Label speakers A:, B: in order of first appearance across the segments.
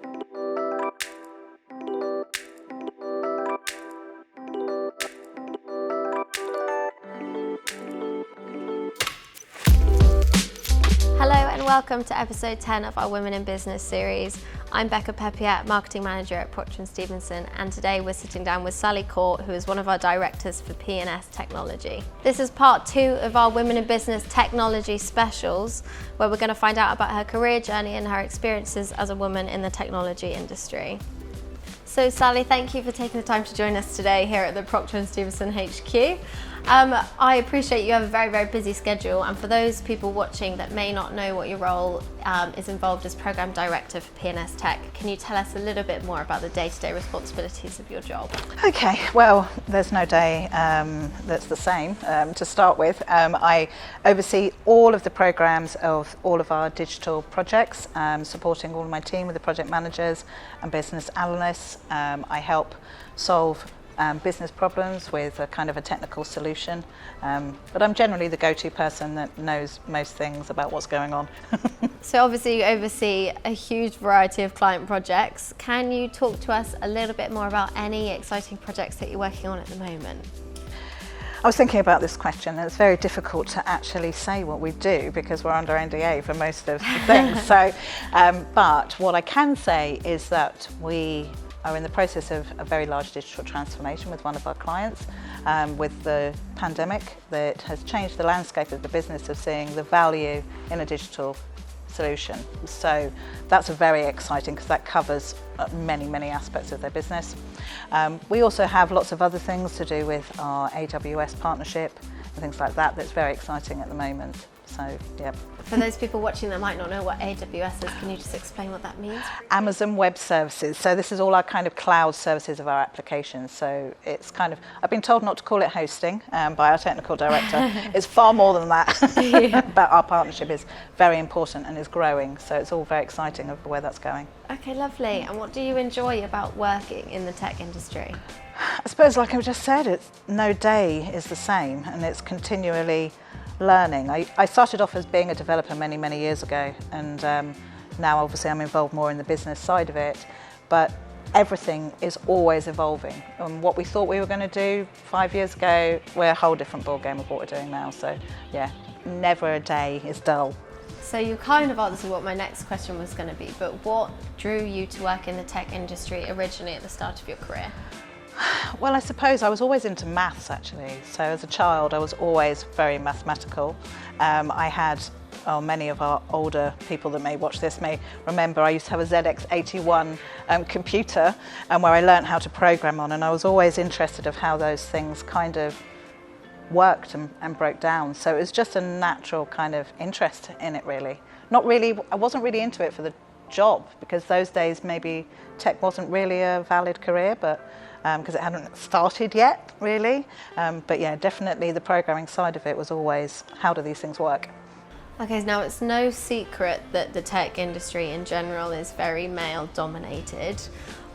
A: Hello and welcome to episode 10 of our Women in Business series. I'm Becca Peppiatt, Marketing Manager at Proctor and Stevenson, and today we're sitting down with Sallie Court, who is one of our directors for P+S Technology. This is part 2 of our Women in Business Technology specials, where we're going to find out about her career journey and her experiences as a woman in the technology industry. So Sallie, thank you for taking the time to join us today here at the Proctor and Stevenson HQ. I appreciate you have a very, very busy schedule, and for those people watching that may not know what your role is involved as Programme Director for P+S Tech, can you tell us a little bit more about the day-to-day responsibilities of your job?
B: Okay, well, there's no day that's the same to start with. I oversee all of the programmes of all of our digital projects, supporting all of my team with the project managers and business analysts. I help solve business problems with a kind of a technical solution, but I'm generally the go-to person that knows most things about what's going on.
A: So obviously you oversee a huge variety of client projects. Can you talk to us a little bit more about any exciting projects that you're working on at the moment?
B: I was thinking about this question, and it's very difficult to actually say what we do because we're under NDA for most of the things. So, but what I can say is that we are in the process of a very large digital transformation with one of our clients. With the pandemic, that has changed the landscape of the business of seeing the value in a digital solution. So that's very exciting because that covers many aspects of their business. We also have lots of other things to do with our AWS partnership and things like that that's very exciting at the moment. So, yeah.
A: For those people watching that might not know what AWS is, can you just explain what that means?
B: Amazon Web Services. So this is all our kind of cloud services of our applications. So it's kind of, I've been told not to call it hosting by our technical director. It's far more than that. Yeah. But our partnership is very important and is growing. So it's all very exciting of where that's going.
A: Okay, lovely. And what do you enjoy about working in the tech industry?
B: I suppose, like I just said, it's no day is the same, and it's continually learning. I started off as being a developer many years ago, and now obviously I'm involved more in the business side of it, but everything is always evolving. And what we thought we were going to do 5 years ago, we're a whole different ballgame of what we're doing now. So yeah, never a day is dull.
A: So you kind of answered what my next question was going to be, but what drew you to work in the tech industry originally at the start of your career?
B: Well, I suppose I was always into maths, actually. So as a child, I was always very mathematical. I had, many of our older people that may watch this may remember, I used to have a ZX81 computer where I learned how to program on, and I was always interested of how those things kind of worked and broke down. So it was just a natural kind of interest in it, really. I wasn't really into it for the job, because those days maybe tech wasn't really a valid career, but because it hadn't started yet, really. But yeah, definitely the programming side of it was always, how do these things work?
A: Okay, now it's no secret that the tech industry in general is very male dominated.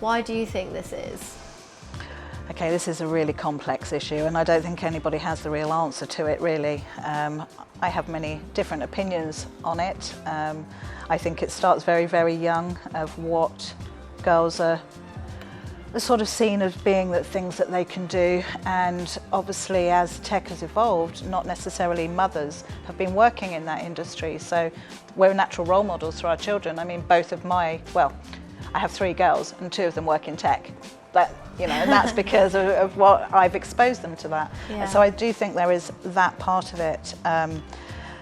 A: Why do you think this is?
B: Okay, this is a really complex issue, and I don't think anybody has the real answer to it, really. I have many different opinions on it. I think it starts very young, of what girls are sort of seen as being the things that they can do, and obviously as tech has evolved, not necessarily mothers have been working in that industry, so we're natural role models for our children. I mean, both of I have 3 girls and 2 of them work in tech. And that's because of what I've exposed them to that. Yeah. So I do think there is that part of it.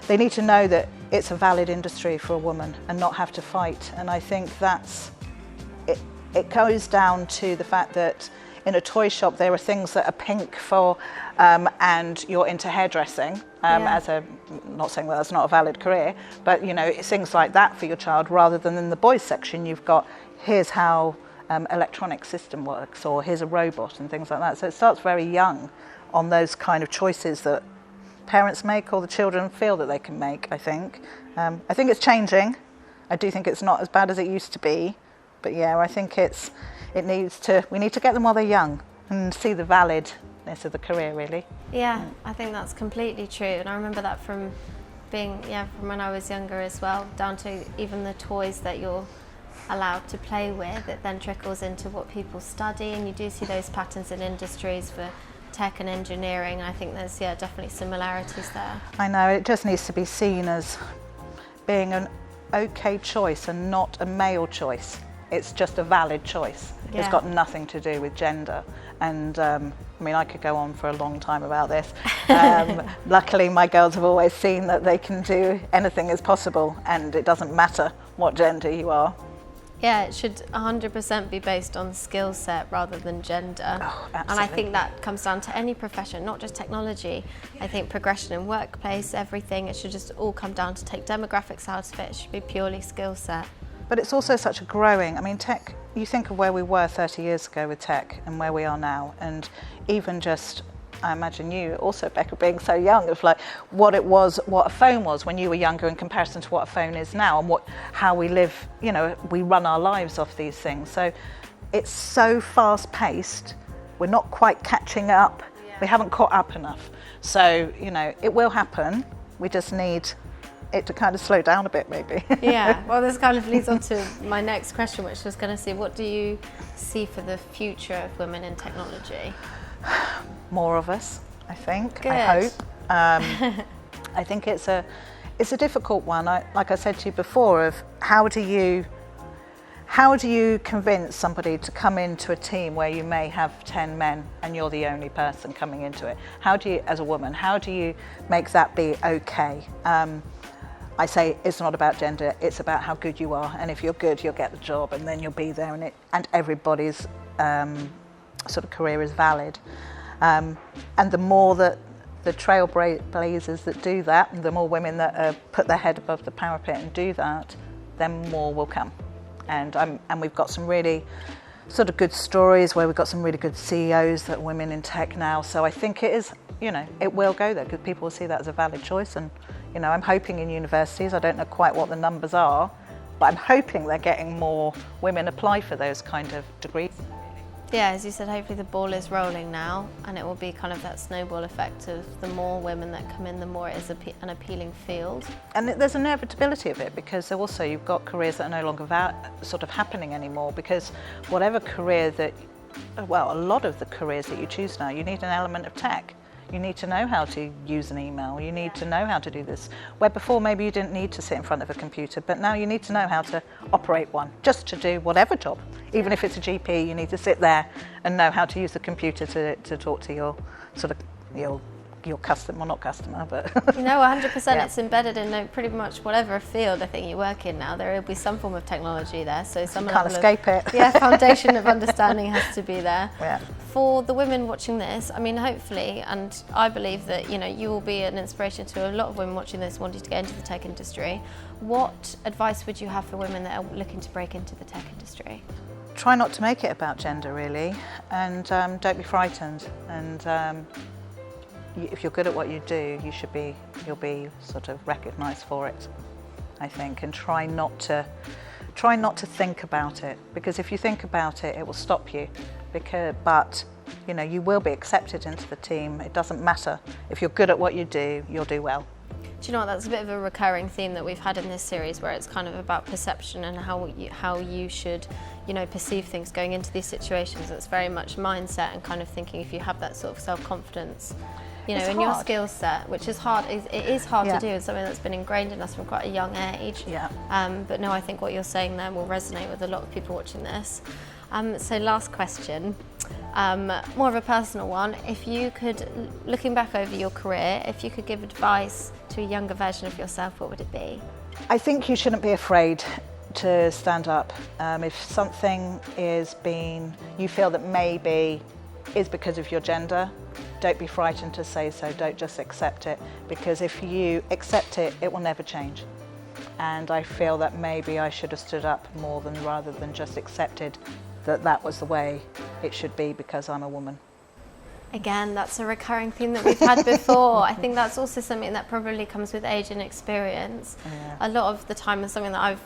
B: They need to know that it's a valid industry for a woman and not have to fight, and I think that's it goes down to the fact that in a toy shop there are things that are pink for and you're into hairdressing not saying that that's not a valid career, but things like that for your child, rather than in the boys section you've got, here's how electronic system works, or here's a robot, and things like that. So it starts very young on those kind of choices that parents make or the children feel that they can make, I think. I think it's changing. I do think it's not as bad as it used to be. But yeah, I think we need to get them while they're young and see the validness of the career, really.
A: Yeah, I think that's completely true. And I remember that from when I was younger as well, down to even the toys that your allowed to play with, it then trickles into what people study, and you do see those patterns in industries for tech and engineering, and I think there's definitely similarities there.
B: I know, it just needs to be seen as being an okay choice and not a male choice. It's just a valid choice. It's got nothing to do with gender. And I mean, I could go on for a long time about this. Luckily, my girls have always seen that they can do anything is possible, and it doesn't matter what gender you are.
A: Yeah, it should 100% be based on skill set rather than gender.
B: Oh,
A: and I think that comes down to any profession, not just technology. I think progression in workplace, everything, it should just all come down to take demographics out of it. It should be purely skill set.
B: But it's also such a growing, I mean, tech, you think of where we were 30 years ago with tech and where we are now, and even just, I imagine you also, Becca, being so young, of like what it was, what a phone was when you were younger in comparison to what a phone is now, and how we live, you know, we run our lives off these things. So it's so fast paced, we're not quite catching up, we haven't caught up enough. So, you know, it will happen, we just need it to kind of slow down a bit, maybe.
A: Yeah, well, this kind of leads on to my next question, which was going to see, what do you see for the future of women in technology?
B: More of us, I think.
A: Good.
B: I hope. I think it's a difficult one. Like I said to you before, of how do you convince somebody to come into a team where you may have 10 men and you're the only person coming into it? How do you, as a woman, how do you make that be okay? I say it's not about gender, it's about how good you are, and if you're good, you'll get the job, and then you'll be there, and everybody's sort of career is valid. And the more that the trailblazers that do that, and the more women that put their head above the parapet and do that, then more will come. And we've got some really sort of good stories where we've got some really good CEOs that are women in tech now. So I think it is, you know, it will go there because people will see that as a valid choice. And, you know, I'm hoping in universities, I don't know quite what the numbers are, but I'm hoping they're getting more women apply for those kind of degrees.
A: Yeah, as you said, hopefully the ball is rolling now, and it will be kind of that snowball effect of the more women that come in, the more it is an appealing field.
B: And there's an inevitability of it, because also you've got careers that are no longer sort of happening anymore, because whatever career that, well, a lot of the careers that you choose now, you need an element of tech. You need to know how to use an email, you need to know how to do this. Where before maybe you didn't need to sit in front of a computer, but now you need to know how to operate one, just to do whatever job. Even if it's a GP, you need to sit there and know how to use the computer to talk to your sort of your customer, well, not customer, but...
A: No, 100%,
B: Yeah.
A: It's embedded in pretty much whatever field I think you work in now. There will be some form of technology there, so some
B: Can't
A: level
B: escape it.
A: Yeah, foundation of understanding has to be there.
B: Yeah.
A: For the women watching this, I mean, hopefully, and I believe that, you know, you will be an inspiration to a lot of women watching this wanting to get into the tech industry. What advice would you have for women that are looking to break into the tech industry?
B: Try not to make it about gender, really, and don't be frightened. And if you're good at what you do, you'll be sort of recognised for it, I think. And try not to think about it, because if you think about it, it will stop you. But you know, you will be accepted into the team. It doesn't matter. If you're good at what you do, you'll do well.
A: Do you know what, that's a bit of a recurring theme that we've had in this series, where it's kind of about perception and how you should, you know, perceive things going into these situations. It's very much mindset and kind of thinking, if you have that sort of self-confidence, you know,
B: It's
A: in your
B: hard.
A: skill set, which is hard. It is hard
B: Yeah.
A: to do. It's something that's been ingrained in us from quite a young age.
B: Yeah.
A: But no, I think what you're saying there will resonate with a lot of people watching this. So last question, more of a personal one. If you could, looking back over your career, if you could give advice to a younger version of yourself, what would it be?
B: I think you shouldn't be afraid to stand up. If something you feel that maybe is because of your gender, don't be frightened to say so. Don't just accept it, because if you accept it, it will never change. And I feel that maybe I should have stood up more rather than just accepted that was the way it should be because I'm a woman.
A: Again, that's a recurring theme that we've had before. I think that's also something that probably comes with age and experience.
B: Yeah.
A: A lot of the time, it's something that I've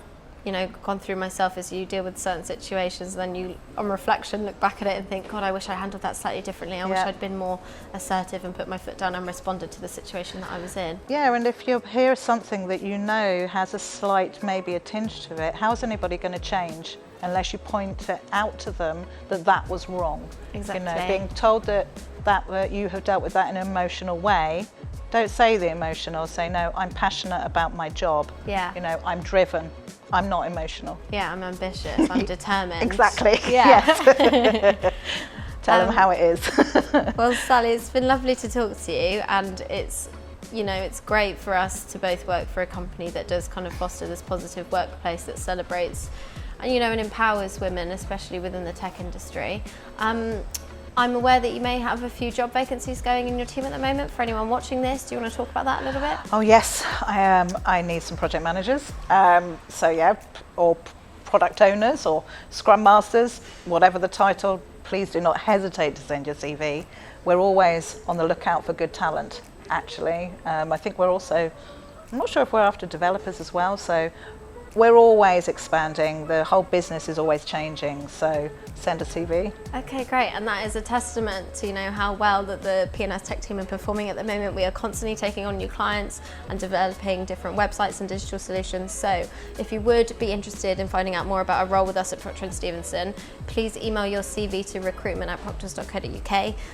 A: gone through myself, is you deal with certain situations, and then you, on reflection, look back at it and think, God, I wish I handled that slightly differently. I wish I'd been more assertive and put my foot down and responded to the situation that I was in.
B: Yeah, and if you hear something that you know has a slight, maybe a tinge to it, how's anybody going to change unless you point it out to them that was wrong?
A: Exactly.
B: Being told that you have dealt with that in an emotional way, don't say the emotional, say, no, I'm passionate about my job.
A: Yeah.
B: I'm driven. I'm not emotional.
A: Yeah, I'm ambitious. I'm determined.
B: Exactly.
A: Yeah.
B: Yes. Tell them how it is.
A: Well, Sallie, it's been lovely to talk to you, and it's great for us to both work for a company that does kind of foster this positive workplace that celebrates and empowers women, especially within the tech industry. I'm aware that you may have a few job vacancies going in your team at the moment. For anyone watching this, do you want to talk about that a little bit?
B: Oh yes, I need some project managers. Or product owners or scrum masters, whatever the title. Please do not hesitate to send your CV. We're always on the lookout for good talent, actually. I think we're also, I'm not sure if we're after developers as well, so we're always expanding. The whole business is always changing, so send a CV.
A: Okay, great. And that is a testament to how well that the P+S Tech team are performing at the moment. We are constantly taking on new clients and developing different websites and digital solutions. So if you would be interested in finding out more about a role with us at Proctor & Stevenson, please email your CV to recruitment@proctors.co.uk.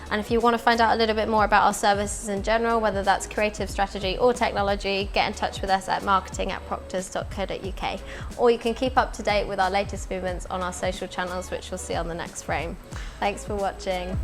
A: And if you want to find out a little bit more about our services in general, whether that's creative strategy or technology, get in touch with us at marketing@proctors.co.uk. Or you can keep up to date with our latest movements on our social channels, which you'll see on the next frame. Thanks for watching.